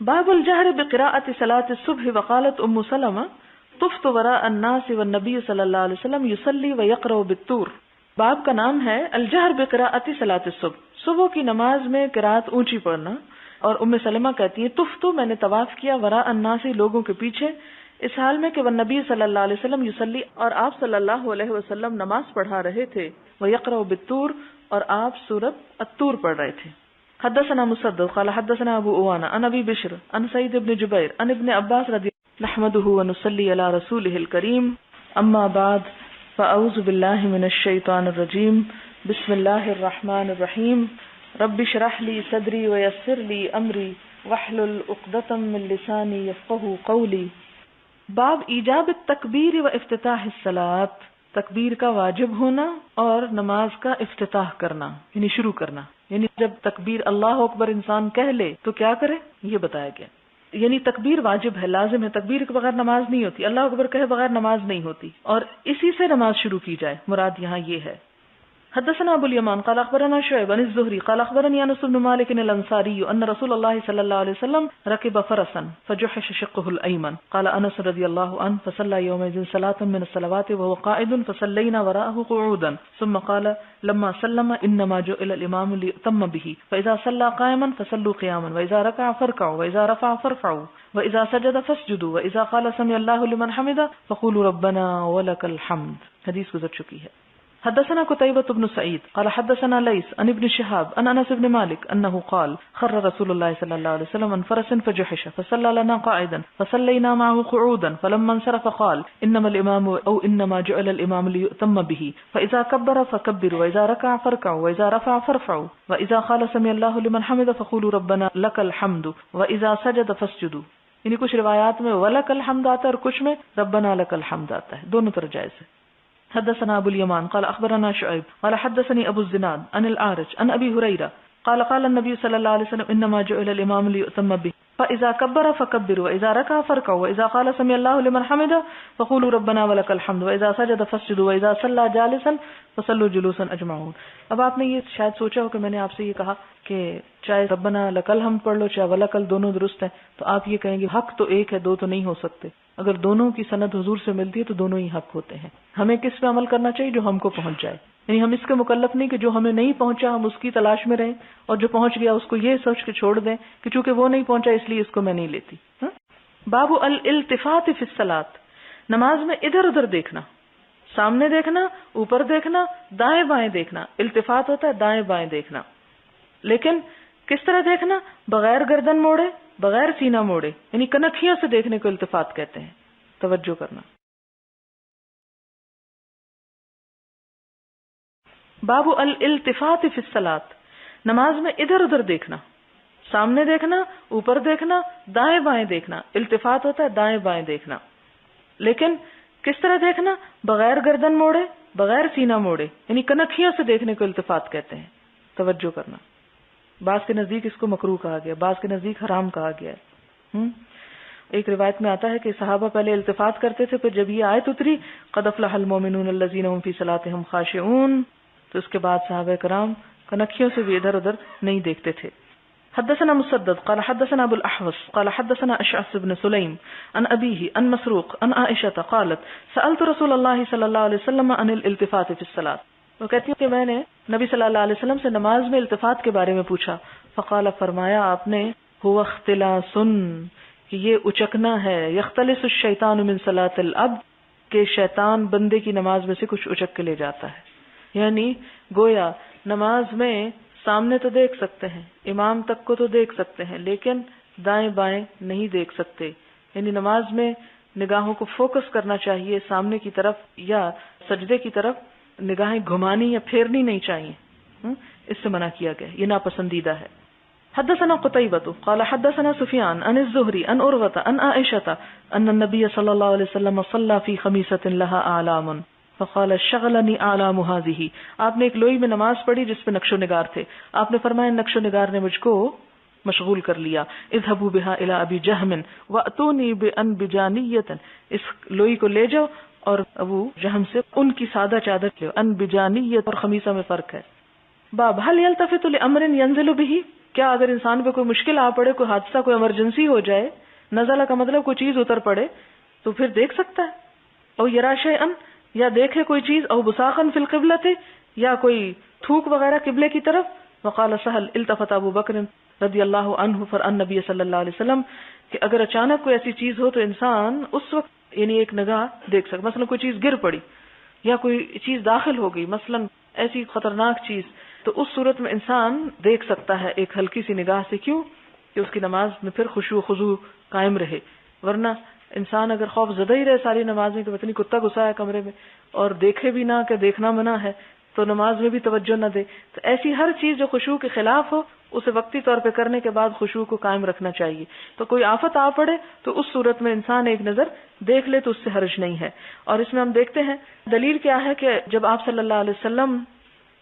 باب الجہر بقراءۃ صلاۃ الصبح وقالت ام سلمہ طفت وراء الناس والنبی صلی اللہ علیہ وسلم یصلی ویقرأ بالطور. باب کا نام ہے الجہر بقراءۃ صلاۃ الصبح، صبح کی نماز میں قراءت اونچی پڑھنا. اور ام سلمہ کہتی ہے طفت، میں نے طواف کیا، وراء الناس لوگوں کے پیچھے، اس حال میں کہ والنبی صلی اللہ علیہ وسلم یصلی، اور آپ صلی اللہ علیہ وسلم نماز پڑھا رہے تھے، ویقرأ بالطور، اور آپ سورۃ الطور پڑھ رہے تھے. حدثنا مسدد قال حدثنا ابو اوانا عن ابي بشر عن سعيد بن جبير عن ابن عباس رضي الله نحمده ونصلي على رسوله الكريم اما بعد فاعوذ بالله من الشيطان الرجيم بسم الله الرحمن الرحيم رب اشرح لي صدري ويسر لي امري واحلل عقدة من لساني يفقهوا قولي. باب ایجاب التکبیر و افتتاح الصلاۃ، تکبیر کا واجب ہونا اور نماز کا افتتاح کرنا یعنی شروع کرنا. یعنی جب تکبیر اللہ اکبر انسان کہہ لے تو کیا کرے، یہ بتایا گیا. یعنی تکبیر واجب ہے، لازم ہے، تکبیر کے بغیر نماز نہیں ہوتی، اللہ اکبر کہے بغیر نماز نہیں ہوتی، اور اسی سے نماز شروع کی جائے، مراد یہاں یہ ہے. حدثنا ابو الیمان قال اخبرنا شعیب عن الزہری قال اخبرنی انس بن مالک الانصاری ان رسول اللہ صلی اللہ علیہ وسلم رکب فرسا فجحش شقه الايمن. قال انس رضی اللہ عنہ فصلى يومئذ صلاة من الصلوات وهو قاعد فصلينا وراءه قعودا ثم قال لما سلم انما جعل الامام ليؤتم به فاذا صلى قائما فصلوا قياما واذا ركع فاركعوا واذا رفع فارفعوا واذا سجد فاسجدوا واذا قال سمع الله لمن حمده فقولوا ربنا ولك الحمد. حدیث گزر چکی ہے. حدثنا قتيبة بن سعيد قال حدثنا ليث عن ابن شهاب عن انس بن مالك انه قال خر رسول الله صلى الله عليه وسلم عن فرس فجحش فصلى لنا قاعدا فصلينا معه قعودا فلما انصرف قال انما الامام او انما جعل الامام ليؤتم به فاذا كبر فكبروا واذا ركع فاركعوا واذا رفع فارفعوا واذا قال سمع الله لمن حمده فقولوا ربنا لك الحمد واذا سجد فاسجدوا. یعنی کچھ روایات میں ولک الحمد آتا ہے اور کچھ میں ربنا لک الحمد آتا ہے، دونوں طرح جائز ہے. حدثنا ابو اليمان قال اخبرنا شعيب قال حدثني ابو الزناد عن الاعرج عن ابي هريره قال قال النبي صلى الله عليه وسلم انما جعل الامام ليؤتم به فاذا كبر فكبروا واذا ركع فاركعوا واذا قال سمع الله لمن حمده فقولوا ربنا ولك الحمد واذا سجد فاسجدوا واذا صلى جالسا فصلوا جلوسا اجمعون. اب آپ نے یہ شاید سوچا ہو کہ میں نے آپ سے یہ کہا کہ چاہے ربنا لک الحمد پڑھ لو چاہے ولکل، دونوں درست ہیں، تو آپ یہ کہیں گے حق تو ایک ہے، دو تو نہیں ہو سکتے. اگر دونوں کی سند حضور سے ملتی ہے تو دونوں ہی حق ہوتے ہیں. ہمیں کس پہ عمل کرنا چاہیے؟ جو ہم کو پہنچ جائے. یعنی ہم اس کے مکلف نہیں کہ جو ہمیں نہیں پہنچا ہم اس کی تلاش میں رہیں، اور جو پہنچ گیا اس کو یہ سوچ کے چھوڑ دیں کہ چونکہ وہ نہیں پہنچا اس لیے اس کو میں نہیں لیتی. باب الالتفات فی الصلاۃ، نماز میں ادھر ادھر دیکھنا، سامنے دیکھنا، اوپر دیکھنا، دائیں بائیں دیکھنا. التفات ہوتا ہے دائیں بائیں دیکھنا، لیکن کس طرح دیکھنا؟ بغیر گردن موڑے، بغیر سینہ موڑے، یعنی کنکھیوں سے دیکھنے کو التفات کہتے ہیں. توجہ کرنا. باب الالتفات فی الصلاۃ، نماز میں ادھر ادھر دیکھنا، سامنے دیکھنا، اوپر دیکھنا، دائیں بائیں دیکھنا. التفات ہوتا ہے دائیں بائیں دیکھنا، لیکن کس طرح دیکھنا؟ بغیر گردن موڑے، بغیر سینہ موڑے، یعنی کنکھیوں سے دیکھنے کو التفات کہتے ہیں. توجہ کرنا. بعض کے نزدیک اس کو مکروہ کہا گیا، بعض کے نزدیک حرام کہا گیا ہے. ایک روایت میں آتا ہے کہ صحابہ پہلے التفات کرتے تھے، پھر جب یہ آیت اتری قد افلح المؤمنون الذین هم فی صلاتهم خاشعون، تو اس کے بعد صحابہ کرام کنکھیوں سے بھی ادھر ادھر نہیں دیکھتے تھے. حدثنا مسدد قال حدثنا ابو الاحوص قال حدثنا اشعث بن سلیم عن ابيه عن مسروق عن عائشة قالت سألت رسول الله صلی اللہ علیہ وسلم عن الالتفات فی الصلاۃ. وہ کہتی ہیں کہ میں نے نبی صلی اللہ علیہ وسلم سے نماز میں التفات کے بارے میں پوچھا. فقال، فرمایا آپ نے هو اختلاس، کہ یہ اچکنا ہے، یختلس الشیطان من صلاۃ العبد، کہ شیطان بندے کی نماز میں سے کچھ اچک کے لے جاتا ہے. یعنی گویا نماز میں سامنے تو دیکھ سکتے ہیں، امام تک کو تو دیکھ سکتے ہیں، لیکن دائیں بائیں نہیں دیکھ سکتے. یعنی نماز میں نگاہوں کو فوکس کرنا چاہیے سامنے کی طرف، یا سجدے کی طرف نگاہیں گھمانی یا پھیرنی نہیں چاہیے. اس سے منع کیا گیا، یہ ناپسندیدہ ہے. حدثنا قتيبة قال حدثنا سفيان عن الزهري عن عروة عن عائشة أن النبي صلى الله عليه وسلم صلى في خميسة لها أعلام فقال شغلني أعلام هذه. آپ نے ایک لوئی میں نماز پڑھی جس پہ نقش و نگار تھے. آپ نے فرمایا نقش و نگار نے مجھ کو مشغول کر لیا. اذهبوا بها إلى أبي جهم وأتوني بأنبجانية، اس لوئی کو لے جاؤ اور ابو جہم سے ان کی سادہ چادر لے. انبجانیت اور خمیسہ میں فرق ہے. باب هل يلتفت لأمر ينزل به، کیا اگر انسان پہ کوئی مشکل آ پڑے، کوئی حادثہ، کوئی ایمرجنسی ہو جائے، نزلہ کا مطلب کوئی چیز اتر پڑے، تو پھر دیکھ سکتا ہے. او یرا شیئا، یا دیکھے کوئی چیز، او بصاقا فی القبلۃ، یا کوئی تھوک وغیرہ قبلے کی طرف. وقال سہل التفت ابو بکر رضی اللہ عنہ فرأى النبی صلی اللہ علیہ وسلم، کہ اگر اچانک کوئی ایسی چیز ہو تو انسان اس وقت یعنی ایک نگاہ دیکھ سکتا. مثلا کوئی چیز گر پڑی یا کوئی چیز داخل ہو گئی، مثلا ایسی خطرناک چیز، تو اس صورت میں انسان دیکھ سکتا ہے ایک ہلکی سی نگاہ سے. کیوں؟ کہ اس کی نماز میں پھر خشوع و خضوع قائم رہے. ورنہ انسان اگر خوف زدہ ہی رہے ساری نماز میں کہ پتہ نہیں کتا گھسا ہے کمرے میں، اور دیکھے بھی نہ کہ دیکھنا منع ہے، تو نماز میں بھی توجہ نہ دے. تو ایسی ہر چیز جو خشوع کے خلاف ہو اسے وقتی طور پہ کرنے کے بعد خشوع کو قائم رکھنا چاہیے. تو کوئی آفت آ پڑے تو اس صورت میں انسان ایک نظر دیکھ لے تو اس سے حرج نہیں ہے. اور اس میں ہم دیکھتے ہیں دلیل کیا ہے کہ جب آپ صلی اللہ علیہ وسلم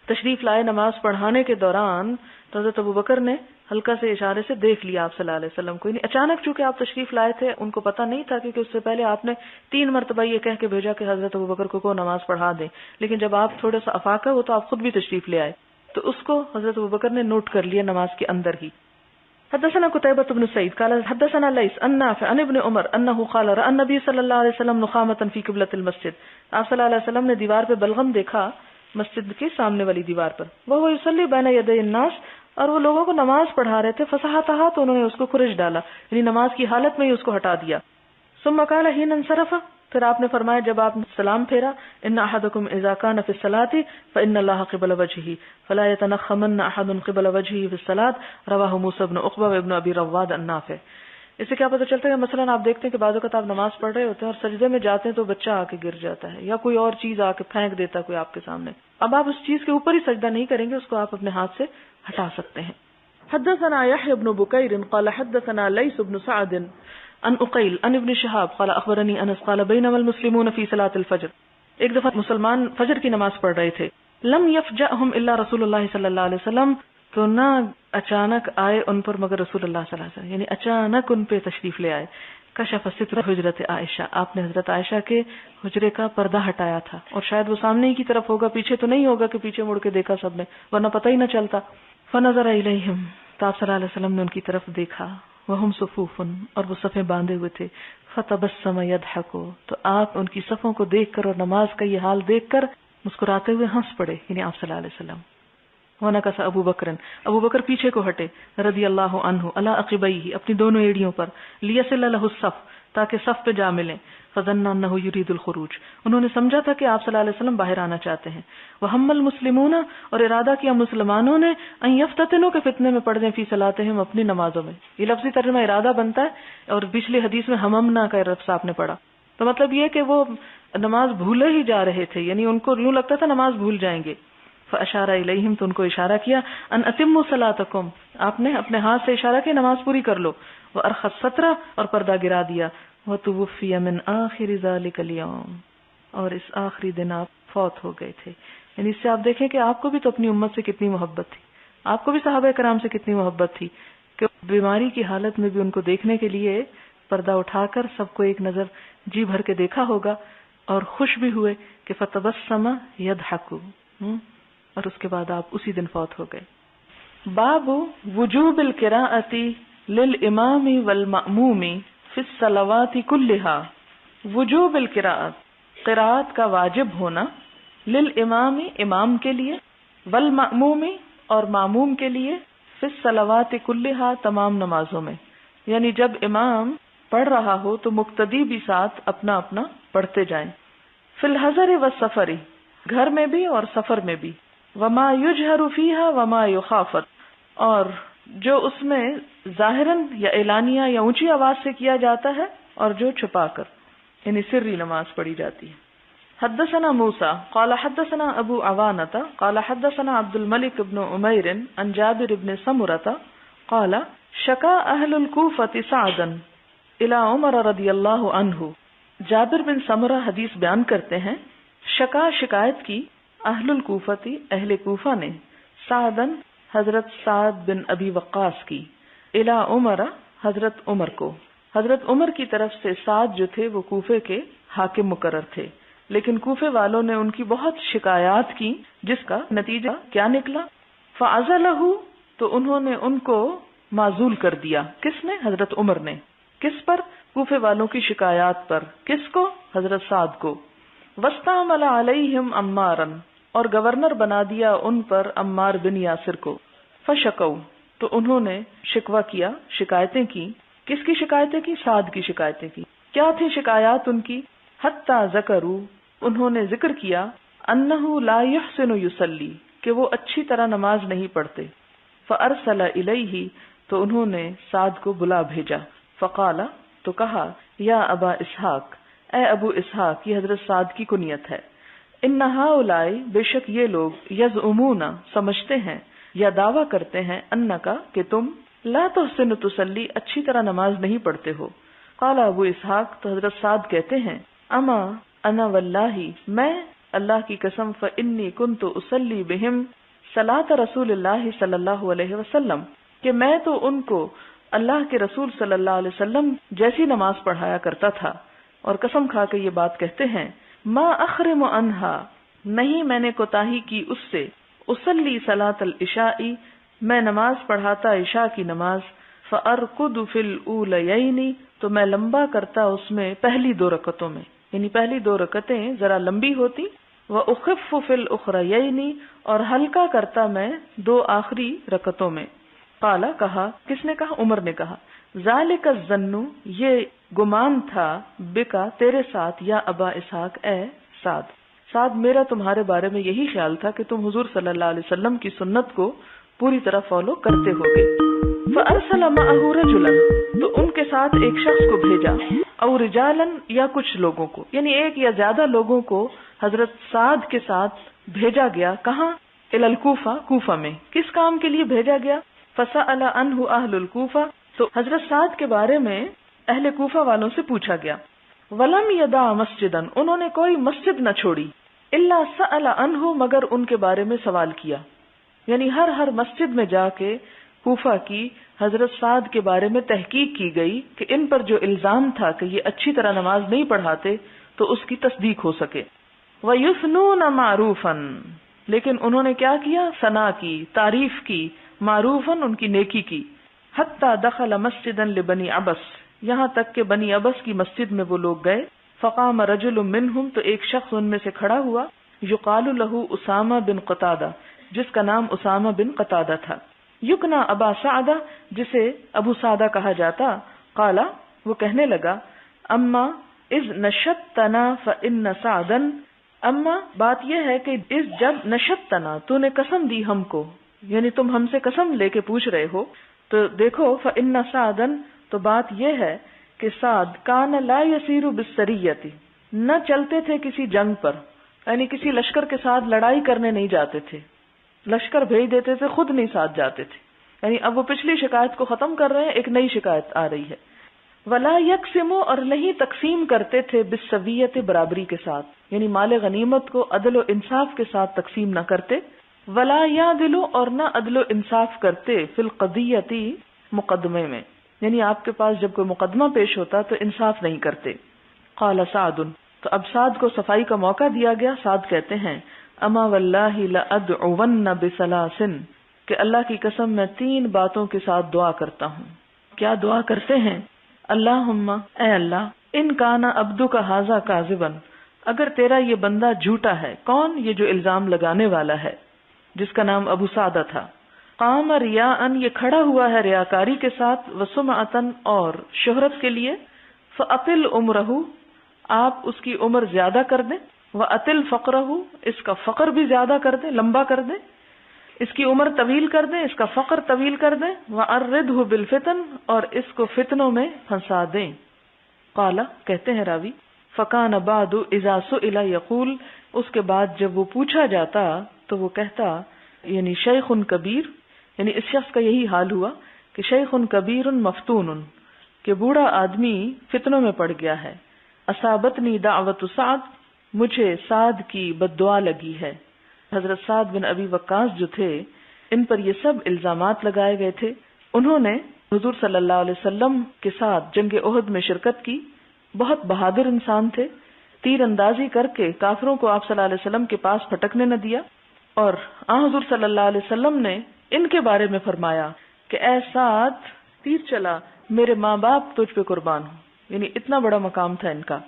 تشریف لائے نماز پڑھانے کے دوران تو حضرت ابو بکر نے ہلکا سے اشارے سے دیکھ لیا آپ صلی اللہ علیہ وسلم کو. اچانک چونکہ آپ تشریف لائے تھے ان کو پتہ نہیں تھا، کیونکہ اس سے پہلے آپ نے 3 مرتبہ یہ کہہ کے بھیجا کہ حضرت ابو بکر کو نماز پڑھا دیں. لیکن جب آپ تھوڑا سا افاقہ ہو تو آپ خود بھی تشریف لے آئے، تو اس کو حضرت ابو بکر نے نوٹ کر لیا نماز کے اندر ہی. حدثنا قتيبة بن سعيد قال حدثنا ليث عن نافع عن ابن عمر انه قال راى النبي صلی اللہ علیہ وسلم نخامة في قبلة المسجد. آپ صلی اللہ علیہ وسلم نے دیوار پہ بلغم دیکھا مسجد کے سامنے والی دیوار پر. وہ یصلی بین یدی الناس، اور وہ لوگوں کو نماز پڑھا رہے تھے. فصحتها، تو انہوں نے اس کو خرج ڈالا، یعنی نماز کی حالت میں ہی اس کو ہٹا دیا. ثم قال حين انصرف، پھر آپ نے فرمایا جب آپ نے سلام پھیرا، ان احدکم اذا كان في الصلاة فان الله قبل وجهه فلا يتنخمن احد قبل وجهه في الصلاة. رواه موسى بن عقبہ وابن ابي رواد النافع. اس سے کیا پتہ چلتا ہے کہ مثلا آپ دیکھتے ہیں کہ بعض اوقات آپ نماز پڑھ رہے ہوتے ہیں اور سجدے میں جاتے ہیں تو بچہ آ کے گر جاتا ہے یا کوئی اور چیز آ کے پھینک دیتا ہے کوئی آپ کے سامنے. اب آپ اس چیز کے اوپر ہی سجدہ نہیں کریں گے، اس کو آپ اپنے ہاتھ سے ہٹا سکتے ہیں. حدثنا يحيى بن بكير قال حدثنا ليث بن سعد عن عقيل عن ابن شهاب قال اخبرني انس قال بينما المسلمون في صلاة الفجر. ایک دفعہ مسلمان فجر کی نماز پڑھ رہے تھے. لم يفجأهم الا رسول اللہ صلی اللہ علیہ وسلم، تو نہ اچانک آئے ان پر مگر رسول اللہ صلی اللہ علیہ وسلم، یعنی اچانک ان پہ تشریف لے آئے. کشف ستر حجرت عائشہ، آپ نے حضرت عائشہ کے حجرے کا پردہ ہٹایا تھا، اور شاید وہ سامنے ہی کی طرف ہوگا، پیچھے تو نہیں ہوگا کہ پیچھے مڑ کے دیکھا سب نے، ورنہ پتہ ہی نہ چلتا. فنظر الیہم، تو آپ صلی اللہ علیہ وسلم نے ان کی طرف دیکھا. وہم صفوف، اور وہ صفیں باندھے ہوئے تھے. فتبسم یضحک، تو آپ ان کی صفوں کو دیکھ کر اور نماز کا یہ حال دیکھ کر مسکراتے ہوئے ہنس پڑے، یعنی آپ صلی اللہ علیہ وسلم. ونکس ابو بکر، ابو بکر پیچھے کو ہٹے رضی اللہ عنہ علی عقبیہ، اپنی دونوں ایڑیوں پر، لیصل لہ الصف، تاکہ صف پہ جا ملیں. فظن انہ یرید الخروج، انہوں نے سمجھا تھا کہ آپ صلی اللہ علیہ وسلم باہر آنا چاہتے ہیں. وہم المسلمون، اور ارادہ کیا مسلمانوں نے، ان یفتتنوا، کے فتنے میں پڑ جائیں، فی صلاتہم، اپنی نمازوں میں. یہ لفظی ترجمہ ارادہ بنتا ہے، اور پچھلی حدیث میں ہممنا کا لفظ آپ نے پڑھا، تو مطلب یہ کہ وہ نماز بھولے ہی جا رہے تھے، یعنی ان کو یوں لگتا تھا نماز بھول جائیں گے. فاشار الیہم، تو ان کو اشارہ کیا. ان اتموا صلاتکم، آپ نے اپنے ہاتھ سے اشارہ کیا نماز پوری کر لو. وارخى الستر، اور پردہ گرا دیا. وتوفی من آخر ذلک اليوم، اور اس آخری دن آپ فوت ہو گئے تھے. یعنی اس سے آپ دیکھیں کہ آپ کو بھی تو اپنی امت سے کتنی محبت تھی، آپ کو بھی صحابہ کرام سے کتنی محبت تھی کہ بیماری کی حالت میں بھی ان کو دیکھنے کے لیے پردہ اٹھا کر سب کو ایک نظر جی بھر کے دیکھا ہوگا، اور خوش بھی ہوئے کہ فتبسم یضحک، اور اس کے بعد آپ اسی دن فوت ہو گئے. باب وجوب القراءۃ للامام والمأموم فی الصلوات کلها. وجوب القراءۃ، قراءت کا واجب ہونا، للامام، امام کے لیے، والمأموم، اور معموم کے لیے، فی الصلوات کلها، تمام نمازوں میں. یعنی جب امام پڑھ رہا ہو تو مقتدی بھی ساتھ اپنا اپنا پڑھتے جائیں. فی الحضر والسفر، گھر میں بھی اور سفر میں بھی. وما یجہر فیہا وما یخافت، اور جو اس میں ظاہراً یا اعلانیہ یا اونچی آواز سے کیا جاتا ہے اور جو چھپا کر، یعنی سری نماز پڑھی جاتی ہے. حدثنا موسیٰ قال حدثنا ابو عوانۃ قال حدثنا عبد الملک بن عمیر عن جابر بن سمرۃ قال شکا اہل الکوفۃ سعدا الی عمر رضی اللہ عنہ. جابر بن سمرہ حدیث بیان کرتے ہیں، شکا، شکایت کی، اہل الکوفتی، اہل کوفہ نے، سعدن، حضرت سعد بن ابی وقاص کی، الی عمر، حضرت عمر کو. حضرت عمر کی طرف سے سعد جو تھے وہ کوفے کے حاکم مقرر تھے، لیکن کوفے والوں نے ان کی بہت شکایات کی، جس کا نتیجہ کیا نکلا؟ فعزلہ، تو انہوں نے ان کو معزول کر دیا. کس نے؟ حضرت عمر نے. کس پر؟ کوفے والوں کی شکایات پر. کس کو؟ حضرت سعد کو. وَاسْتَعْمَلَ عَلَيْهِمْ عَمَّارًا، اور گورنر بنا دیا ان پر عمار بن یاسر کو. فَشَكَوْا، تو انہوں نے شکوہ کیا، شکایتیں کی. کس کی شکایتیں کی؟ سعد کی شکایتیں کی. کیا تھی شکایات ان کی؟ حَتَّى ذَكَرُوا، انہوں نے ذکر کیا، أَنَّهُ لَا يُحْسِنُ يُصَلِّي، کہ وہ اچھی طرح نماز نہیں پڑھتے. فَأَرْسَلَ إِلَيْهِ، تو انہوں نے سعد کو بلا بھیجا. فقال، تو کہا، یا ابا اسحاق، اے ابو اسحاق، یہ حضرت سعد کی کنیت ہے. ان ہؤلاء، بے شک یہ لوگ، یزعمون، سمجھتے ہیں یا دعویٰ کرتے ہیں، انکا، کہ تم، لا تحسن تصلی، اچھی طرح نماز نہیں پڑھتے ہو. قال ابو اسحاق، تو حضرت سعد کہتے ہیں، اما انا واللہ، میں اللہ کی قسم، فانی کنت اصلی بہم صلاۃ رسول اللہ صلی اللہ علیہ وسلم، کہ میں تو ان کو اللہ کے رسول صلی اللہ علیہ وسلم جیسی نماز پڑھایا کرتا تھا. اور قسم کھا کے یہ بات کہتے ہیں، ما اخرم عنہا، نہیں میں نے کوتاہی کی اس سے، اصلی صلاۃ العشاء، میں نماز پڑھاتا عشاء کی نماز، فارقد فی الاولیین، تو میں لمبا کرتا اس میں پہلی 2 رکعتوں میں، یعنی پہلی 2 رکعتیں ذرا لمبی ہوتی، واخف فی الاخریین، اور ہلکا کرتا میں 2 آخری رکعتوں میں. قال، کہا، کس نے کہا؟ عمر نے کہا، ذالک الظن، یہ گمان تھا، بکا، تیرے ساتھ، یا ابا اسحاق، اے سعد. سعد، میرا تمہارے بارے میں یہی خیال تھا کہ تم حضور صلی اللہ علیہ وسلم کی سنت کو پوری طرح فالو کرتے ہوگے. فارسل معه رجلا، تو ان کے ساتھ ایک شخص کو بھیجا، او رجالا، یا کچھ لوگوں کو، یعنی ایک یا زیادہ لوگوں کو حضرت سعد کے ساتھ بھیجا گیا. کہاں؟ الی الکوفہ، کوفہ میں. کس کام کے لیے بھیجا گیا؟ فسأل عنہ اہل الکوفہ، تو حضرت سعد کے بارے میں اہل کوفہ والوں سے پوچھا گیا. ولم یدع مسجدا، انہوں نے کوئی مسجد نہ چھوڑی، الا سأل عنہ، مگر ان کے بارے میں سوال کیا. یعنی ہر مسجد میں جا کے کوفہ کی حضرت سعد کے بارے میں تحقیق کی گئی کہ ان پر جو الزام تھا کہ یہ اچھی طرح نماز نہیں پڑھاتے تو اس کی تصدیق ہو سکے. وَيُثْنُونَ مَعْرُوفًا، لیکن انہوں نے کیا کیا؟ ثنا کی، تعریف کی، معروفاً، ان کی نیکی کی. حتی دخل مسجدا لبنی عبس، یہاں تک کہ بنی عبس کی مسجد میں وہ لوگ گئے. فقام رجل منہم، تو ایک شخص ان میں سے کھڑا ہوا، یقال لہ اسامہ بن قتادہ، جس کا نام اسامہ بن قتادہ تھا. یکنا ابا سعدہ، جسے ابو سعدہ کہا جاتا. قال، وہ کہنے لگا، اما اذ نشدتنا فان سعدا، اما بات یہ ہے کہ اس جب نشدتنا، تو نے قسم دی ہم کو، یعنی تم ہم سے قسم لے کے پوچھ رہے ہو، تو دیکھو فان سعدا، تو بات یہ ہے کہ سعد کان لا یسیر بالسریۃ، نہ چلتے تھے کسی جنگ پر، یعنی کسی لشکر کے ساتھ لڑائی کرنے نہیں جاتے تھے، لشکر بھیج دیتے تھے، خود نہیں ساتھ جاتے تھے. یعنی اب وہ پچھلی شکایت کو ختم کر رہے ہیں، ایک نئی شکایت آ رہی ہے. ولا یقسم، اور نہیں تقسیم کرتے تھے، بالسویۃ، برابری کے ساتھ، یعنی مال غنیمت کو عدل و انصاف کے ساتھ تقسیم نہ کرتے. ولا یعدل، اور نہ عدل و انصاف کرتے، فی القضیۃ، مقدمے میں، یعنی آپ کے پاس جب کوئی مقدمہ پیش ہوتا تو انصاف نہیں کرتے. قال سعد، تو اب سعد کو صفائی کا موقع دیا گیا. سعد کہتے ہیں، اما واللہ لأدعون بثلاث، کہ اللہ کی قسم میں 3 باتوں کے ساتھ دعا کرتا ہوں. کیا دعا کرتے ہیں؟ اللہم، اے اللہ، ان کانا عبدک ھذا کاذبا، اگر تیرا یہ بندہ جھوٹا ہے. کون؟ یہ جو الزام لگانے والا ہے، جس کا نام ابو سعدہ تھا. قام ریاء، یہ کھڑا ہوا ہے ریاکاری کے ساتھ، وسمعۃ، اور شہرت کے لیے. فاطل عمرہ، آپ اس کی عمر زیادہ کر دیں. وَأَطِلْ فَقْرَهُ، اس کا فقر بھی زیادہ کر دیں، لمبا کر دیں. اس کی عمر طویل کر دیں، اس کا فقر طویل کر دیں. وَأَرِّدْهُ بِالْفِتَنِ، اور اس کو فتنوں میں پھنسا دیں. قال، کہتے ہیں راوی، فَكَانَ بَعْدُ إِذَا سُئِلَ يَقُولُ، اس کے بعد جب وہ پوچھا جاتا تو وہ کہتا، یعنی شیخ کبیر، یعنی اس شخص کا یہی حال ہوا کہ شیخ کبیر مفتون، کہ بوڑھا آدمی فتنوں میں پڑ گیا ہے. اصابتنی دعوت سعد، مجھے سعد کی بد دعا لگی ہے. حضرت سعد بن ابی وقاص جو تھے، ان پر یہ سب الزامات لگائے گئے تھے. انہوں نے حضور صلی اللہ علیہ وسلم کے ساتھ جنگ احد میں شرکت کی، بہت بہادر انسان تھے. تیر اندازی کر کے کافروں کو آپ صلی اللہ علیہ وسلم کے پاس پھٹکنے نہ دیا، اور حضور صلی اللہ علیہ وسلم نے ان کے بارے میں فرمایا کہ اے سعد تیر چلا، میرے ماں باپ تجھ پہ قربان ہوں. یعنی اتنا بڑا مقام تھا ان کا،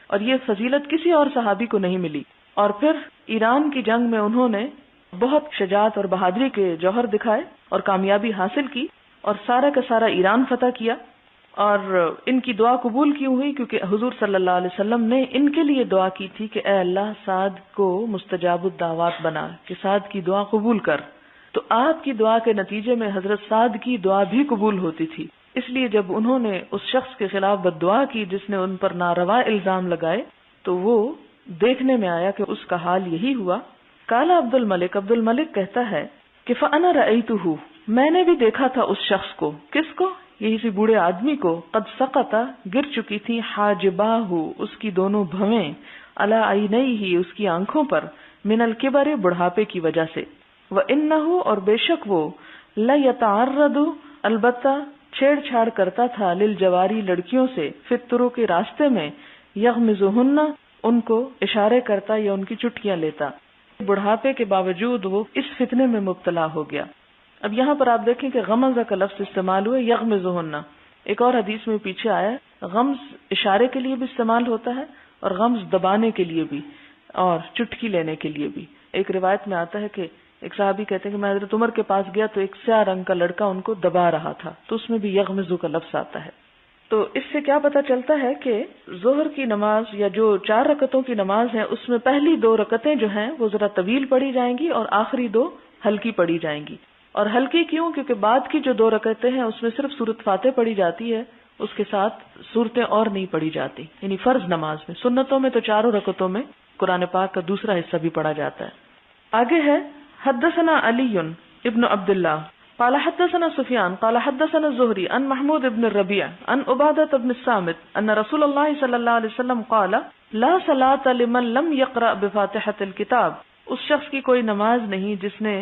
اور یہ فضیلت کسی اور صحابی کو نہیں ملی. اور پھر ایران کی جنگ میں انہوں نے بہت شجاعت اور بہادری کے جوہر دکھائے اور کامیابی حاصل کی، اور سارا کا سارا ایران فتح کیا. اور ان کی دعا قبول کیوں ہوئی؟ کیونکہ حضور صلی اللہ علیہ وسلم نے ان کے لیے دعا کی تھی کہ اے اللہ سعد کو مستجاب الدعوات بنا، کہ سعد کی دعا قبول کر. تو آپ کی دعا کے نتیجے میں حضرت سعد کی دعا بھی قبول ہوتی تھی. اس لیے جب انہوں نے اس شخص کے خلاف بد دعا کی جس نے ان پر ناروا الزام لگائے، تو وہ دیکھنے میں آیا کہ اس کا حال یہی ہوا. قال عبد الملک کہتا ہے کہ فانا رأیتہ، میں نے بھی دیکھا تھا اس شخص کو. کس کو؟ یہی سی بوڑھے آدمی کو. قد سقط، گر چکی تھی، حاجباہ، اس کی دونوں بھویں، علی عینیہ، اس کی آنکھوں پر، من الکبر، بڑھاپے کی وجہ سے. وانہ، اور بے شک وہ، لیتعرض، البتہ چھیڑ چھاڑ کرتا تھا، للجواری، لڑکیوں سے، فی الطرق، کے راستے میں، یغمزہن، ان کو اشارے کرتا یا ان کی چٹکیاں لیتا. بڑھاپے کے باوجود وہ اس فتنے میں مبتلا ہو گیا. اب یہاں پر آپ دیکھیں کہ غمزہ کا لفظ استعمال ہوا، یغمزہن. ایک اور حدیث میں پیچھے آیا غمز اشارے کے لیے بھی استعمال ہوتا ہے اور غمز دبانے کے لیے بھی اور چٹکی لینے کے لیے بھی. ایک روایت میں آتا ہے کہ ایک صحابی کہتے ہیں کہ میں حضرت عمر کے پاس گیا تو ایک سیاہ رنگ کا لڑکا ان کو دبا رہا تھا، تو اس میں بھی یغمزو کا لفظ آتا ہے. تو اس سے کیا پتہ چلتا ہے کہ ظہر کی نماز یا جو 4 رکعتوں کی نماز ہے اس میں پہلی 2 رکعتیں جو ہیں وہ ذرا طویل پڑھی جائیں گی اور آخری 2 ہلکی پڑھی جائیں گی. اور ہلکی کیوں؟ کیونکہ بعد کی جو 2 رکعتیں ہیں اس میں صرف سورۃ فاتح پڑھی جاتی ہے، اس کے ساتھ سورتیں اور نہیں پڑھی جاتی. یعنی فرض نماز میں، سنتوں میں تو 4 رکعتوں میں قرآن پاک کا دوسرا حصہ بھی پڑھا جاتا ہے. آگے ہے حدثنا علی ابن عبد اللہ قال حدثنا سفیان قال حدثنا الزهري عن محمود بن الربيع عن عبادة بن الصامت ان رسول الله صلی اللہ علیہ وسلم قال لا صلاة لمن لم يقرأ بفاتحة الكتاب، اس شخص کی کوئی نماز نہیں جس نے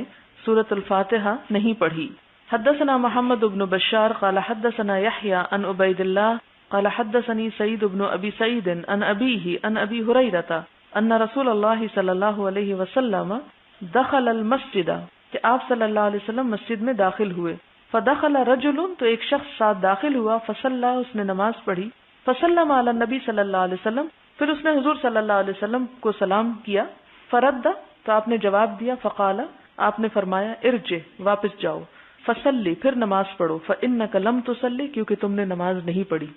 سورۃ الفاتحہ نہیں پڑھی. حدثنا محمد بن بشار قال حدثنا يحيى عن عبید اللہ قال حدثني سعید بن ابی سعید عن ابیہ عن ابی ہریرہ ان رسول اللہ صلی اللہ علیہ وسلم دخل المسجد، کہ آپ صلی اللہ علیہ وسلم مسجد میں داخل ہوئے. فدخل رجل، تو ایک شخص ساتھ داخل ہوا. فصلى، اس نے نماز پڑھی. فسلم علی النبی صلی اللہ علیہ وسلم، پھر اس نے حضور صلی اللہ علیہ وسلم کو سلام کیا. فرد، تو آپ نے جواب دیا. فقال، آپ نے فرمایا ارجع، واپس جاؤ. فصلی، پھر نماز پڑھو. فانک لم تصلی، کیونکہ تم نے نماز نہیں پڑھی.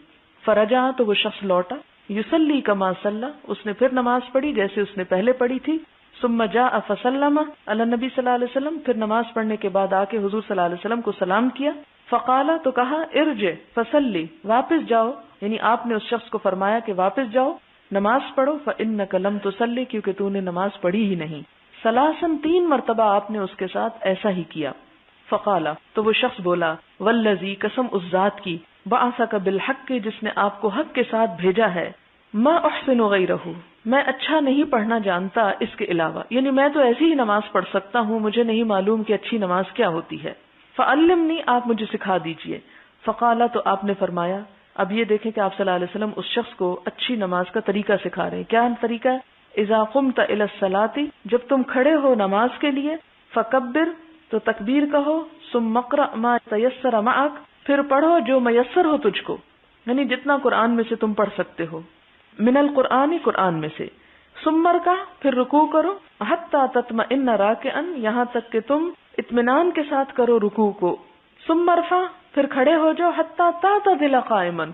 فرجع، تو وہ شخص لوٹا. یصلی کما صلی، اس نے پھر نماز پڑھی جیسے اس نے پہلے پڑھی تھی. ثم جاء فسلم علی النبی صلی اللہ علیہ وسلم، پھر نماز پڑھنے کے بعد آ کے حضور صلی اللہ علیہ وسلم کو سلام کیا. فقال، تو کہا ارجع فصلی، واپس جاؤ. یعنی آپ نے اس شخص کو فرمایا کہ واپس جاؤ، نماز پڑھو. فانک لم تصلی، کیونکہ تو نے نماز پڑھی ہی نہیں. ثلاثاً، 3 مرتبہ آپ نے اس کے ساتھ ایسا ہی کیا. فقال، تو وہ شخص بولا والذی، قسم اس ذات کی، بعثک بالحق، جس نے آپ کو حق کے ساتھ بھیجا ہے، ما احسن غیرہ، میں اچھا نہیں پڑھنا جانتا اس کے علاوہ. یعنی میں تو ایسی ہی نماز پڑھ سکتا ہوں، مجھے نہیں معلوم کہ اچھی نماز کیا ہوتی ہے. فعلمنی، آپ مجھے سکھا دیجئے. فقال، تو آپ نے فرمایا. اب یہ دیکھیں کہ آپ صلی اللہ علیہ وسلم اس شخص کو اچھی نماز کا طریقہ سکھا رہے ہیں. کیا طریقہ ہے؟ اذا قمت الى الصلاۃ، جب تم کھڑے ہو نماز کے لیے، فکبر، تو تکبیر کہو. ثم اقرأ ما تیسر معک، پھر پڑھو جو میسر ہو تجھ کو، یعنی جتنا قرآن میں سے تم پڑھ سکتے ہو. من القرآن، قرآن میں سے. ثم ارکع، پھر رکوع کرو. حتی تطمئن راکعا، یہاں تک کہ تم اطمینان کے ساتھ کرو رکوع کو. ثم ارفع، پھر کھڑے ہو جاؤ. حتی تعتدل قائما،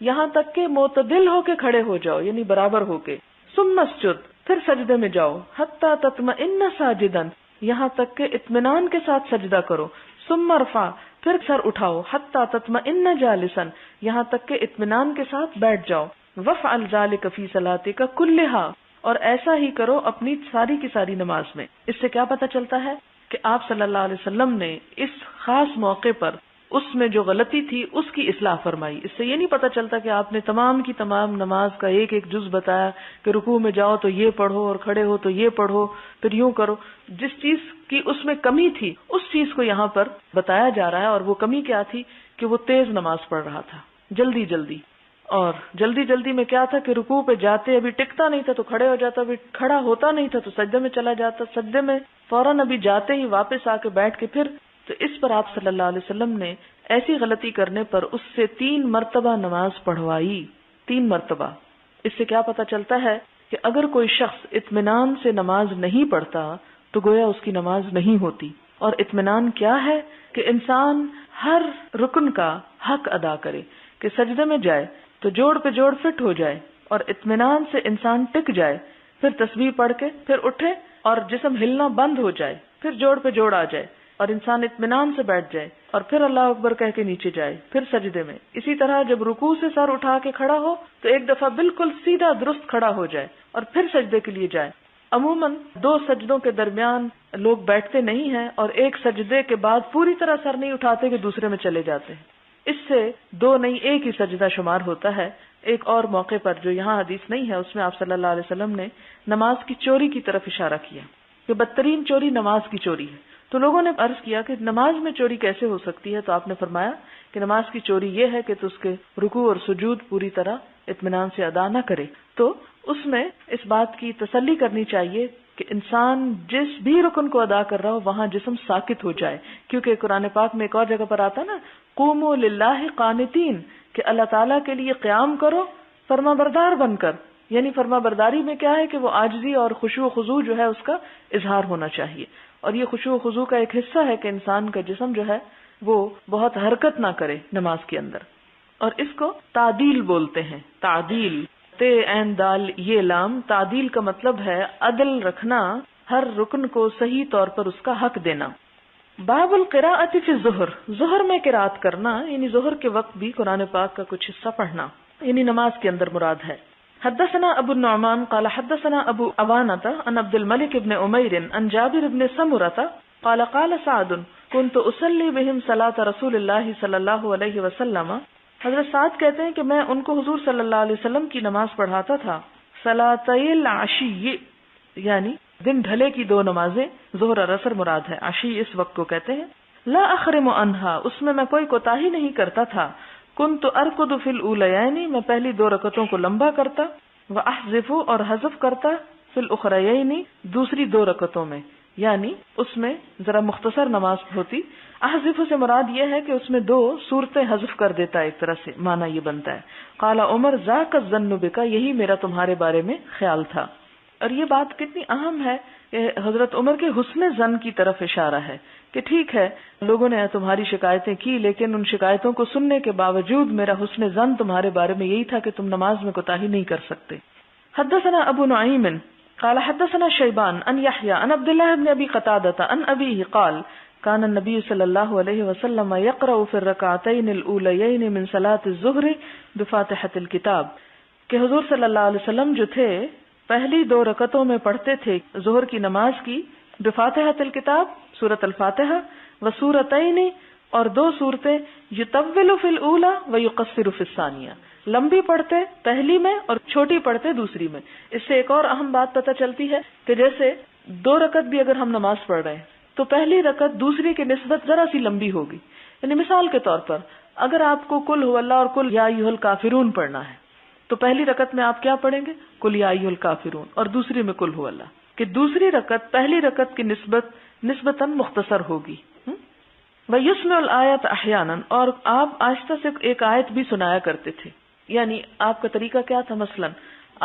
یہاں تک کہ معتدل ہو کے کھڑے ہو جاؤ، یعنی برابر ہو کے. ثم اسجد، پھر سجدے میں جاؤ. حتی تطمئن ساجدا، یہاں تک کہ اطمینان کے ساتھ سجدہ کرو. ثم ارفع، پھر سر اٹھاؤ. حتی تطمئن جالسا، یہاں تک کہ اطمینان کے ساتھ بیٹھ جاؤ. وفعل ذلک فی صلاتک کلھا، اور ایسا ہی کرو اپنی ساری کی ساری نماز میں. اس سے کیا پتہ چلتا ہے کہ آپ صلی اللہ علیہ وسلم نے اس خاص موقع پر اس میں جو غلطی تھی اس کی اصلاح فرمائی. اس سے یہ نہیں پتہ چلتا کہ آپ نے تمام کی تمام نماز کا ایک ایک جز بتایا کہ رکوع میں جاؤ تو یہ پڑھو اور کھڑے ہو تو یہ پڑھو، پھر یوں کرو. جس چیز کی اس میں کمی تھی اس چیز کو یہاں پر بتایا جا رہا ہے. اور وہ کمی کیا تھی کہ وہ تیز نماز پڑھ رہا تھا، جلدی جلدی. اور جلدی جلدی میں کیا تھا کہ رکوع پہ جاتے ابھی ٹکتا نہیں تھا تو کھڑے ہو جاتا، ابھی کھڑا ہوتا نہیں تھا تو سجدے میں چلا جاتا، سجدے میں فوراً ابھی جاتے ہی واپس آ کے بیٹھ کے پھر تو اس پر آپ صلی اللہ علیہ وسلم نے ایسی غلطی کرنے پر اس سے 3 مرتبہ نماز پڑھوائی. 3 مرتبہ. اس سے کیا پتہ چلتا ہے کہ اگر کوئی شخص اطمینان سے نماز نہیں پڑھتا تو گویا اس کی نماز نہیں ہوتی. اور اطمینان کیا ہے کہ انسان ہر رکن کا حق ادا کرے, کہ سجدے میں جائے تو جوڑ پہ جوڑ فٹ ہو جائے اور اطمینان سے انسان ٹک جائے, پھر تسبیح پڑھ کے پھر اٹھے اور جسم ہلنا بند ہو جائے, پھر جوڑ پہ جوڑ آ جائے اور انسان اطمینان سے بیٹھ جائے اور پھر اللہ اکبر کہہ کے نیچے جائے, پھر سجدے میں. اسی طرح جب رکوع سے سر اٹھا کے کھڑا ہو تو ایک دفعہ بالکل سیدھا درست کھڑا ہو جائے اور پھر سجدے کے لیے جائے. عموماً 2 سجدوں کے درمیان لوگ بیٹھتے نہیں ہیں اور ایک سجدے کے بعد پوری طرح سر نہیں اٹھاتے کہ دوسرے میں چلے جاتے ہیں. اس سے 2 نہیں ایک ہی سجدہ شمار ہوتا ہے. ایک اور موقع پر جو یہاں حدیث نہیں ہے اس میں آپ صلی اللہ علیہ وسلم نے نماز کی چوری کی طرف اشارہ کیا کہ بدترین چوری نماز کی چوری ہے. تو لوگوں نے عرض کیا کہ نماز میں چوری کیسے ہو سکتی ہے؟ تو آپ نے فرمایا کہ نماز کی چوری یہ ہے کہ تو اس کے رکوع اور سجود پوری طرح اطمینان سے ادا نہ کرے. تو اس میں اس بات کی تسلی کرنی چاہیے کہ انسان جس بھی رکن کو ادا کر رہا ہو وہاں جسم ساکت ہو جائے, کیونکہ قرآن پاک میں ایک اور جگہ پر آتا نا قوموا للہ قانتین, کہ اللہ تعالیٰ کے لیے قیام کرو فرما بردار بن کر. یعنی فرما برداری میں کیا ہے کہ وہ عاجزی اور خشوع و خضوع جو ہے اس کا اظہار ہونا چاہیے, اور یہ خشوع و خضوع کا ایک حصہ ہے کہ انسان کا جسم جو ہے وہ بہت حرکت نہ کرے نماز کے اندر. اور اس کو تعدیل بولتے ہیں. تعدیل تے عین دال یہ لام, تعدیل کا مطلب ہے عدل رکھنا, ہر رکن کو صحیح طور پر اس کا حق دینا. باب القراءۃ فی الظہر, ظہر میں قرات کرنا یعنی ظہر کے وقت بھی قرآن پاک کا کچھ حصہ پڑھنا یعنی نماز کے اندر مراد ہے. حدثنا ابو النعمان قال حدثنا ابو عوانۃ عن عبد الملک بن عمیر عن جابر بن سمرۃ قال قال سعد كنت اصلي بهم صلاة رسول الله صلی اللہ علیہ وسلم. حضرت سعد کہتے ہیں کہ میں ان کو حضور صلی اللہ علیہ وسلم کی نماز پڑھاتا تھا. صلاتي العشی یعنی دن ڈھلے کی 2 نمازیں, ظہر اور عصر مراد ہے, عشی اس وقت کو کہتے ہیں. لا اخرم عنها, اس میں کوئی کوتاہی نہیں کرتا تھا. كنت ارقد في الاوليين, میں پہلی 2 رکعتوں کو لمبا کرتا. واحذف اور حذف کرتا في الاخريين, دوسری 2 رکعتوں میں, یعنی اس میں ذرا مختصر نماز ہوتی. احذف سے مراد یہ ہے کہ اس میں 2 صورتیں حذف کر دیتا ہے, ایک طرح سے معنی یہ بنتا ہے. قال عمر ذاک الظن بک, یہی میرا تمہارے بارے میں خیال تھا. اور یہ بات کتنی اہم ہے کہ حضرت عمر کے حسن ظن کی طرف اشارہ ہے کہ ٹھیک ہے لوگوں نے تمہاری شکایتیں کی, لیکن ان شکایتوں کو سننے کے باوجود میرا حسن ظن تمہارے بارے میں یہی تھا کہ تم نماز میں کوتاہی نہیں کر سکتے. حدثنا ابو نعیم قال حدثنا شیبان ان یحیی ان عبد الله بن ابی قتادہ ان ابیہ قال كان النبی صلی اللہ علیہ وسلم یقرأ فی الرکعتین الاولیین من صلاة الظہر بفاتحة الکتاب, کہ حضور صلی اللہ علیہ وسلم جو تھے پہلی 2 رکعتوں میں پڑھتے تھے ظہر کی نماز کی بفاتحة الکتاب, سورۃ الفاتحہ, وسورتین اور 2 سورتیں, یطول فی الاولی ویقصر فی الثانیہ, لمبی پڑھتے پہلی میں اور چھوٹی پڑھتے دوسری میں. اس سے ایک اور اہم بات پتہ چلتی ہے کہ جیسے 2 رکعت بھی اگر ہم نماز پڑھ رہے ہیں تو پہلی رکعت دوسری کی نسبت ذرا سی لمبی ہوگی. یعنی مثال کے طور پر اگر آپ کو قل هو اللہ اور قل یا ایھا الکافرون پڑھنا ہے تو پہلی رکعت میں آپ کیا پڑھیں گے؟ قل یا ایھا الکافرون, اور دوسری میں قل هو اللہ, کہ دوسری رکعت پہلی رکعت کی نسبتاً مختصر ہوگی. وَيُسْمِعُ الْآيَةَ أَحْيَانًا, اور آپ آہستہ سے ایک آیت بھی سنایا کرتے تھے. یعنی آپ کا طریقہ کیا تھا؟ مثلا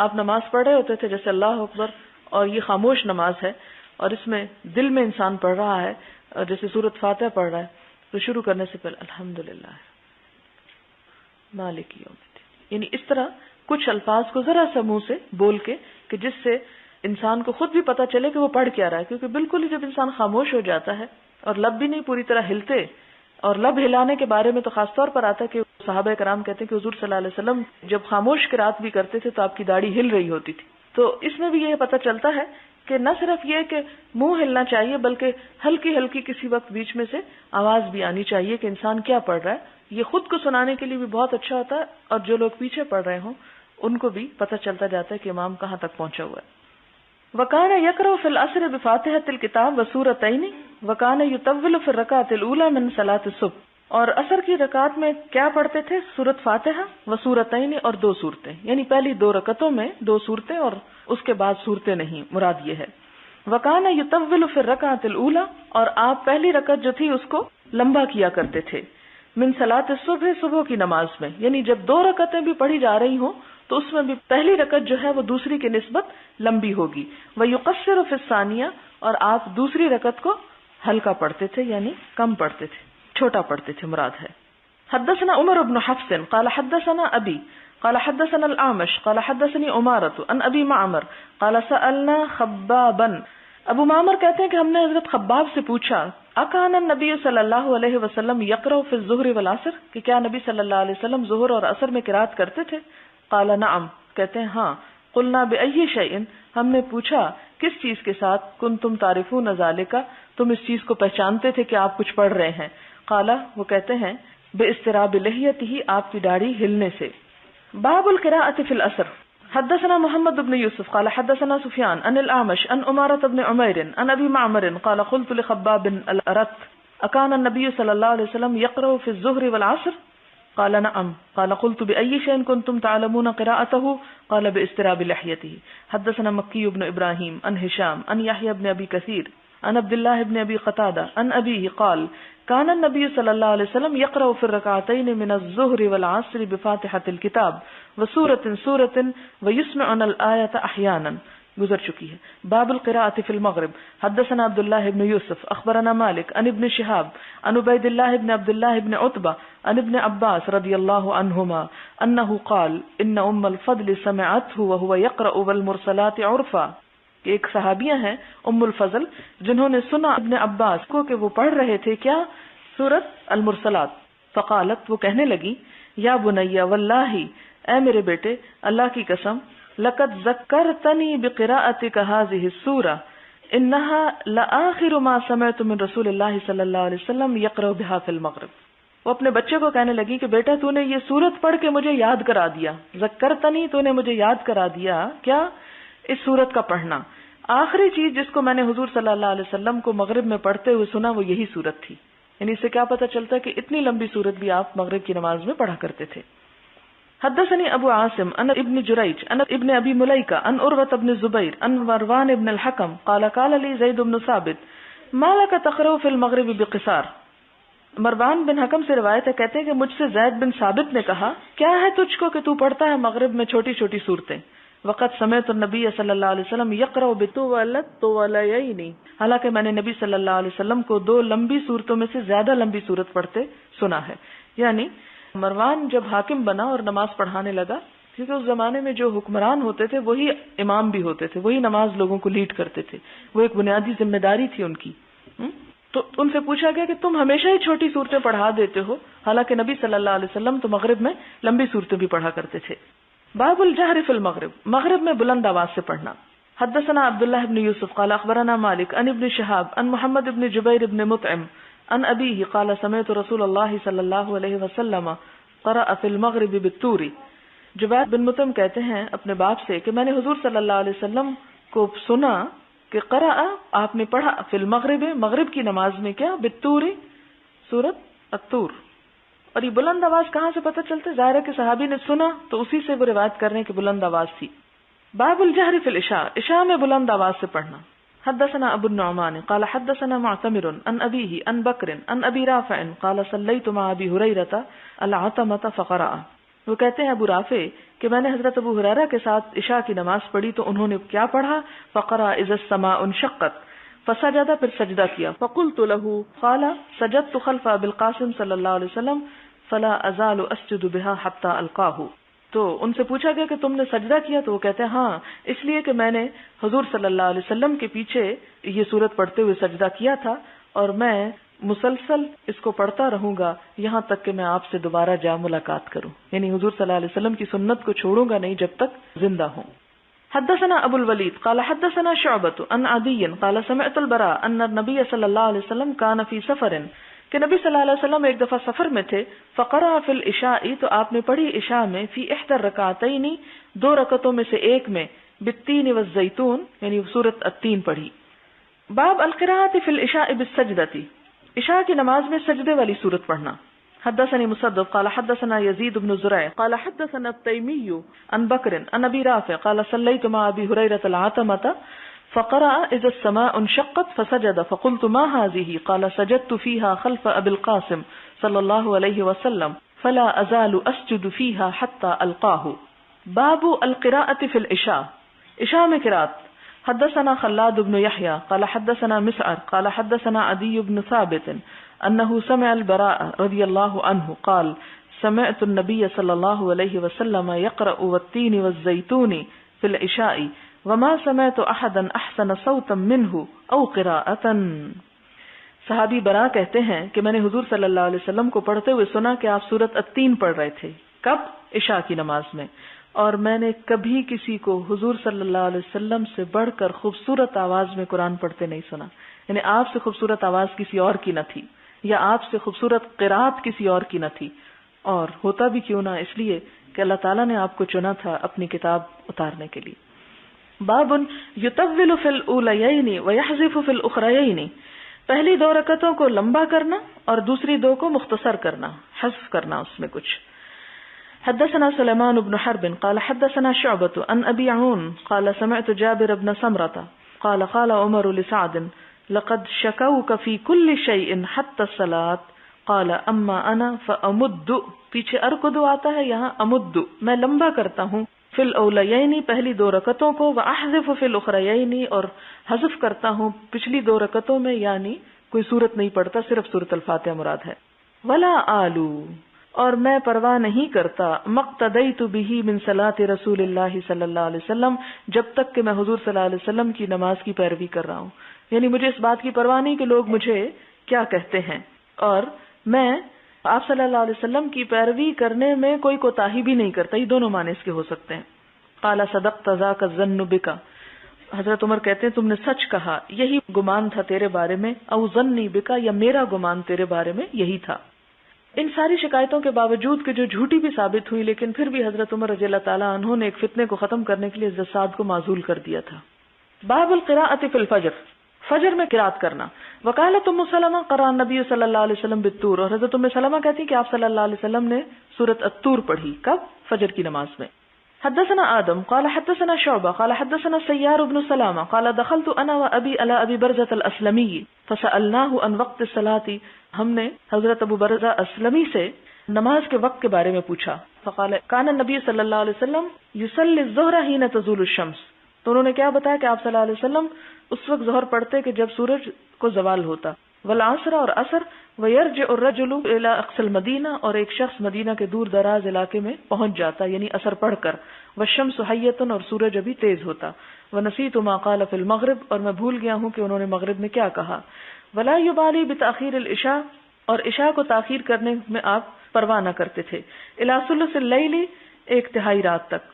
آپ نماز پڑھ رہے ہوتے تھے جیسے اللہ اکبر, اور یہ خاموش نماز ہے اور اس میں دل میں انسان پڑھ رہا ہے, اور جیسے سورۃ فاتحہ پڑھ رہا ہے تو شروع کرنے سے پہلے الحمدللہ مالک یوم الدین, یعنی اس طرح کچھ الفاظ کو ذرا سا منہ سے بول کے کہ جس سے انسان کو خود بھی پتا چلے کہ وہ پڑھ کیا رہا ہے. کیونکہ بالکل ہی جب انسان خاموش ہو جاتا ہے اور لب بھی نہیں پوری طرح ہلتے, اور لب ہلانے کے بارے میں تو خاص طور پر آتا ہے کہ صحابہ کرام کہتے ہیں کہ حضور صلی اللہ علیہ وسلم جب خاموش قرات بھی کرتے تھے تو آپ کی داڑھی ہل رہی ہوتی تھی. تو اس میں بھی یہ پتہ چلتا ہے کہ نہ صرف یہ کہ منہ ہلنا چاہیے بلکہ ہلکی ہلکی کسی وقت بیچ میں سے آواز بھی آنی چاہیے کہ انسان کیا پڑھ رہا ہے. یہ خود کو سنانے کے لیے بھی بہت اچھا ہوتا ہے, اور جو لوگ پیچھے پڑھ رہے ہوں ان کو بھی پتہ چلتا جاتا ہے کہ امام کہاں تک پہنچا ہوا ہے. وَكَانَ يَقْرَأُ فِي الْعَصْرِ بِفَاتِحَةِ الْكِتَابِ وَسُورَتَيْنِ وَكَانَ يُطَوِّلُ فِي الرَّكْعَةِ الْأُولَى مِنْ صَلَاةِ الصُّبْحِ, اور عصر کی رکعت میں کیا پڑھتے تھے؟ سورۃ فاتحہ وسورتین, اور 2 سورتیں, یعنی پہلی 2 رکعتوں میں 2 سورتیں اور اس کے بعد سورتیں نہیں, مراد یہ ہے. وَكَانَ يُطَوِّلُ فِي الرَّكْعَةِ الْأُولَى, اور آپ پہلی رکعت جو تھی اس کو لمبا کیا کرتے تھے. من صلاۃ الصبح، صبح کی نماز میں، یعنی جب 2 رکعتیں بھی پڑھی جا رہی ہوں تو اس میں بھی پہلی رکعت جو ہے وہ دوسری کی نسبت لمبی ہوگی. وَيُقَصِّرُ فِي الثَّانِيَةِ، اور آپ دوسری رکعت کو ہلکا پڑھتے تھے، یعنی کم پڑھتے تھے، چھوٹا پڑھتے تھے مراد ہے. حدثنا عمر بن حفص قال حدثنا ابی قال حدثنا الاعمش قال حدثني عمارة عن ابي معمر قال سألنا خبابا. ابو معمر کہتے ہیں کہ ہم نے حضرت خباب سے پوچھا اکان النبی صلی اللہ علیہ وسلم یقرأ فی الظہر والعصر، کہ کیا نبی صلی اللہ علیہ وسلم ظہر اور عصر میں قرات کرتے تھے؟ قال نعم، کہتے ہیں ہاں. قلنا بأی شیء، ہم نے پوچھا کس چیز کے ساتھ؟ کنتم تعرفون ذالک، تم اس چیز کو پہچانتے تھے کہ آپ کچھ پڑھ رہے ہیں. قال، وہ کہتے ہیں باضطراب لحیتہ، آپ کی داڑھی ہلنے سے. باب القراءة فی العصر. حدثنا محمد بن یوسف قال حدثنا سفیان عن الاعمش عن عمارة بن عمیر عن ابی معمر قال قلت لخباب الارت اکان النبی صلی اللہ علیہ وسلم یقرأ فی الظہر والعصر؟ قال نعم. قال قلت بأي شيء كنتم تعلمون قراءته؟ قال باضطراب لحيته. حدثنا مكي بن إبراهيم عن هشام عن يحيى بن أبي كثير عن عبد الله بن أبي قتادة عن أبيه قال كان النبي صلى الله عليه وسلم يقرأ في الركعتين من الظهر والعصر بفاتحة الكتاب وسورة ويسمعنا الآية أحيانا، گزر چکی ہے. باب القراءة في المغرب. حدثنا عبد الله بن يوسف اخبرنا مالك عن ابن شهاب عن عبيد الله بن عبد الله بن عتبة عن ابن عباس رضي الله عنهما انه قال ان ام الفضل سمعته وهو يقرأ والمرسلات عرفا. ایک صحابیہ ہیں ام الفضل جنہوں نے سنا ابن عباس کو کہ وہ پڑھ رہے تھے کیا؟ سورۃ المرسلات. فقالت، وہ کہنے لگی یا بنیا واللہ، اے میرے بیٹے اللہ کی قسم، لقد ذکرتنی بقراءتک هذه السورة انها لآخر ما سمعت من رسول اللہ صلی اللہ علیہ وسلم یقرأ بها فی المغرب. وہ اپنے بچے کو کہنے لگی کہ بیٹا تو نے یہ سورت پڑھ کے مجھے یاد کرا دیا. ذکرتنی، تو نے مجھے یاد کرا دیا کیا؟ اس سورت کا پڑھنا. آخری چیز جس کو میں نے حضور صلی اللہ علیہ وسلم کو مغرب میں پڑھتے ہوئے سنا وہ یہی سورت تھی. یعنی اس سے کیا پتہ چلتا ہے کہ اتنی لمبی سورت بھی آپ مغرب کی نماز میں پڑھا کرتے تھے. حدثني ابو عاصم ان ابن جريج ان ابن ابي مليكة ان عروة بن الزبير ان مروان بن الحكم قال لي زيد بن ثابت ما لك تقرأ في المغرب بقصار. مروان بن حکم سے روایت ہے، کہتے ہیں کہ مجھ سے زید بن ثابت نے کہا کیا ہے تجھ کو کہ تو پڑھتا ہے مغرب میں چھوٹی چھوٹی صورتیں. وقت سمعت النبی صلی اللہ علیہ وسلم یقرأ بطولتین، حالانکہ میں نے نبی صلی اللہ علیہ وسلم کو 2 لمبی صورتوں میں سے زیادہ لمبی صورت پڑھتے سنا ہے. یعنی مروان جب حاکم بنا اور نماز پڑھانے لگا، کیونکہ اس زمانے میں جو حکمران ہوتے تھے وہی امام بھی ہوتے تھے، وہی نماز لوگوں کو لیڈ کرتے تھے، وہ ایک بنیادی ذمہ داری تھی ان کی. تو ان سے پوچھا گیا کہ تم ہمیشہ ہی چھوٹی صورتیں پڑھا دیتے ہو، حالانکہ نبی صلی اللہ علیہ وسلم تو مغرب میں لمبی صورتیں بھی پڑھا کرتے تھے. باب الجہر فی المغرب، مغرب میں بلند آواز سے پڑھنا. حدثنا عبداللہ بن یوسف قال اخبرنا مالک عن ابن شہاب عن محمد بن جبیر بن مطعم عن ابیہ قال سمعت رسول اللہ صلی اللہ علیہ وسلم قرأ فی المغرب بالطور. جبیر بن مطعم کہتے ہیں اپنے باپ سے کہ میں نے حضور صلی اللہ علیہ وسلم کو سنا کہ قرأ، آپ نے پڑھا، فی المغرب، مغرب کی نماز میں کیا؟ بالطور، سورۃ الطور. اور یہ بلند آواز کہاں سے پتہ چلتا ہے؟ ظاہر ہے کہ صحابی نے سنا تو اسی سے وہ روایت کر رہے ہیں کہ بلند آواز تھی. باب الجہر فی العشاء، عشاء میں بلند آواز سے پڑھنا. حدثنا ابو النعمان قال حدثنا معتمر عن ابیہ عن بکر عن ابی رافع قال صلیت مع ابی ہریرہ العتمۃ فقرأ. وہ کہتے ہیں ابو رافع کہ میں نے حضرت ابو ہریرہ کے ساتھ عشاء کی نماز پڑھی تو انہوں نے کیا پڑھا؟ فقرأ اذا السماء انشقت، فسجد، پھر سجدہ کیا. فقلت له قال سجدت خلف ابی القاسم صلی اللہ علیہ وسلم فلا ازال اسجد بها حتى القاه. تو ان سے پوچھا گیا کہ تم نے سجدہ کیا؟ تو وہ کہتے ہیں ہاں، اس لیے کہ میں نے حضور صلی اللہ علیہ وسلم کے پیچھے یہ سورت پڑھتے ہوئے سجدہ کیا تھا اور میں مسلسل اس کو پڑھتا رہوں گا یہاں تک کہ میں آپ سے دوبارہ جا ملاقات کروں. یعنی حضور صلی اللہ علیہ وسلم کی سنت کو چھوڑوں گا نہیں جب تک زندہ ہوں. حدثنا ابو الولید قال حدثنا شعبۃ عن عدی قال سمعت البراء ان النبي صلی اللہ علیہ وسلم كان في سفر، کہ نبی صلی اللہ علیہ وسلم ایک دفعہ سفر میں تھے. فقرأ فی العشاء، تو آپ نے پڑھی عشاء میں، فی احدى الرکعتین، 2 رکعتوں میں سے ایک میں، بالتین والزیتون، یعنی سورۃ التین پڑھی. باب القراءة فی العشاء بالسجدۃ، عشاء کی نماز میں سجدے والی سورت پڑھنا. حدثني مسدد قال حدثنا يزيد بن زريع قال حدثنا التيمي عن بكر عن ابي رافع قال صليت مع ابي هريرة العتمة فقرأ اذا السماء انشقت فسجد فقلت ما هذه قال سجدت فيها خلف ابي القاسم صلى الله عليه وسلم فلا ازال اسجد فيها حتى القاه. باب القراءة في العشاء. عشاء میں قراءت. حدثنا خلاد بن يحيى قال حدثنا مسعر قال حدثنا عدي بن ثابت انه سمع البراء رضي الله عنه قال سمعت النبي صلى الله عليه وسلم يقرأ والتين والزيتون في العشاء وما سمعت احدا احسن صوتا منه او قراءة. صحابی برا کہتے ہیں کہ میں نے حضور صلی اللہ علیہ وسلم کو پڑھتے ہوئے سنا کہ آپ سورۃ التین پڑھ رہے تھے. کب؟ عشاء کی نماز میں. اور میں نے کبھی کسی کو حضور صلی اللہ علیہ وسلم سے بڑھ کر خوبصورت آواز میں قرآن پڑھتے نہیں سنا. یعنی آپ سے خوبصورت آواز کسی اور کی نہ تھی, یا آپ سے خوبصورت قرات کسی اور کی نہ تھی. اور ہوتا بھی کیوں نہ, اس لیے کہ اللہ تعالیٰ نے آپ کو چنا تھا اپنی کتاب اتارنے کے لیے. باب یطول فی الاولیین ویحذف فی الاخریین. پہلی 2 رکعتوں کو لمبا کرنا اور دوسری 2 کو مختصر کرنا, حذف کرنا اس میں کچھ. حدثنا سلیمان بن حرب قال حدثنا شعبة عن ابي عون قال سمعت جابر بن سمرة قال قال عمر لسعد لقد شكوك في كل شيء حتى الصلاة قال اما انا فامد. پیچھے ارکد آتا ہے, یہاں امد, میں لمبا کرتا ہوں. فی الاولیین پہلی 2 رکعتوں کو, واحذف فی الاخریین اور حذف کرتا ہوں پچھلی 2 رکعتوں میں, یعنی کوئی سورت نہیں پڑھتا, صرف سورۃ الفاتحہ مراد ہے. ولا آلو اور میں پرواہ نہیں کرتا مقتدیت به من صلاۃ رسول اللہ صلی اللہ علیہ وسلم جب تک کہ میں حضور صلی اللہ علیہ وسلم کی نماز کی پیروی کر رہا ہوں. یعنی مجھے اس بات کی پرواہ نہیں کہ لوگ مجھے کیا کہتے ہیں, اور میں آپ صلی اللہ علیہ وسلم کی پیروی کرنے میں کوئی کوتاہی بھی نہیں کرتا. یہ دونوں معنی اس کے ہو سکتے ہیں. قال صدقت ذاک الظن بک. حضرت عمر کہتے ہیں تم نے سچ کہا, یہی گمان تھا تیرے بارے میں. او ظنی بک, یا میرا گمان تیرے بارے میں یہی تھا. ان ساری شکایتوں کے باوجود کہ جو جھوٹی بھی ثابت ہوئی, لیکن پھر بھی حضرت عمر رضی اللہ تعالیٰ عنہ نے ایک فتنے کو ختم کرنے کے لیے جساد کو معزول کر دیا تھا. باب القراءۃ فی الفجر. فجر میں قراءت کرنا. وقالت ام سلمہ قرأ النبی صلی اللہ علیہ وسلم بالطور. اور حضرت ام سلمہ کہتی کہ آپ صلی اللہ علیہ وسلم نے سورۃ الطور پڑھی. کب؟ فجر کی نماز میں. حدثنا آدم قال حدثنا شعبہ قال حدثنا سیار بن سلامہ قال دخلت انا وابی علی ابی برزۃ الاسلمی فسألناه عن وقت الصلاۃ. ہم نے حضرت ابو برزہ اسلمی سے نماز کے وقت کے بارے میں پوچھا. فقال کان النبی صلی اللہ علیہ وسلم یصلی الظہر حین تزول الشمس. تو انہوں نے کیا بتایا کہ آپ صلی اللہ علیہ وسلم اس وقت ظہر پڑھتے کہ جب سورج کو زوال ہوتا. والعصر اور عصر. ویرجع الرجل الى اقصى المدینہ اور ایک شخص مدینہ کے دور دراز علاقے میں پہنچ جاتا, یعنی عصر پڑھ کر. والشمس حیۃ اور سورج ابھی تیز ہوتا. ونسیت ما قال فی المغرب اور میں بھول گیا ہوں کہ انہوں نے مغرب میں کیا کہا. ولا یبالی بتاخیر العشاء اور عشاء کو تاخیر کرنے میں آپ پرواہ نہ کرتے تھے. الی ثلث اللیل 1/3 رات تک.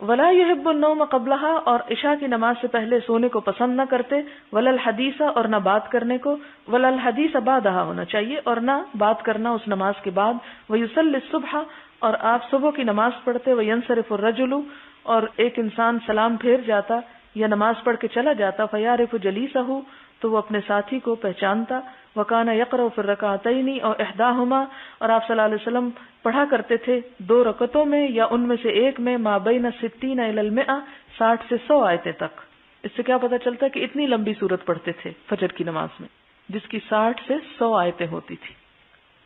ولا یحب النوم قبلها اور عشاء کی نماز سے پہلے سونے کو پسند نہ کرتے. ولا الحدیث اور نہ بات کرنے کو. ولا الحدیث بعدها ہونا چاہیے اور نہ بات کرنا اس نماز کے بعد. ویصلی الصبح اور آپ صبح کی نماز پڑھتے. وینصرف الرجل اور ایک انسان سلام پھیر جاتا یا نماز پڑھ کے چلا جاتا. فیعرف جلیسہ تو وہ اپنے ساتھی کو پہچانتا. وکان یقرأ فی الرکعتین او احداہما اور آپ صلی اللہ علیہ وسلم پڑھا کرتے تھے 2 رکعتوں میں یا ان میں سے ایک میں ما بین 60 الی 100 60 سے 100 آیتیں تک. اس سے کیا پتہ چلتا ہے کہ اتنی لمبی سورت پڑھتے تھے فجر کی نماز میں جس کی 60 سے 100 آیتیں ہوتی تھی.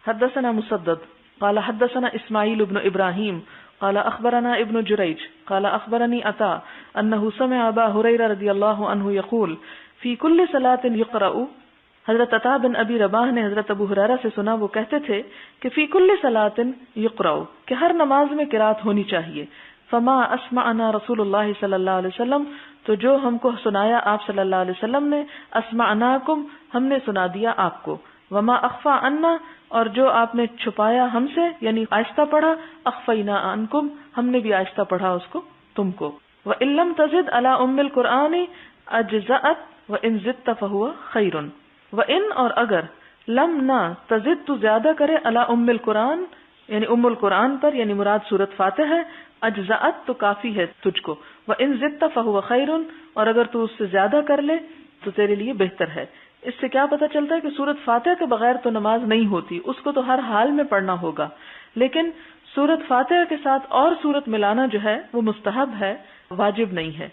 حدثنا مسدد قال حدثنا اسماعیل بن ابراہیم قال اخبرنا ابن جریج قال اخبرنی عطاء انه سمع ابا ہریرہ رضی اللہ عنہ یقول فی کل صلاۃ یقرأ. حضرت عطاء بن ابی رباح نے حضرت ابو ہریرہ سے سنا, وہ کہتے تھے کہ فی کل صلاۃ یقرأ کہ ہر نماز میں قرات ہونی چاہیے. فما اسمعنا رسول اللہ صلی اللہ علیہ وسلم تو جو ہم کو سنایا آپ صلی اللہ علیہ وسلم نے. اسمعناکم ہم نے سنا دیا آپ کو. وما اخفا عنا اور جو آپ نے چھپایا ہم سے یعنی آہستہ پڑھا. اخفینا عنکم ہم نے بھی آہستہ پڑھا اس کو تم کو. وان لم تزد علی ام القرآن اجزأت وان زدت فهو خیر. وان اور اگر لم نہ تزد تو زیادہ کرے علی ام القرآن یعنی ام القرآن پر یعنی مراد سورۃ فاتحہ ہے. اجزأت تو کافی ہے تجھ کو. وان زدت فهو خیر اور اگر تو اس سے زیادہ کر لے تو تیرے لیے بہتر ہے. اس سے کیا پتہ چلتا ہے کہ سورۃ فاتحہ کے بغیر تو نماز نہیں ہوتی, اس کو تو ہر حال میں پڑھنا ہوگا, لیکن سورۃ فاتحہ کے ساتھ اور سورت ملانا جو ہے وہ مستحب ہے, واجب نہیں ہے.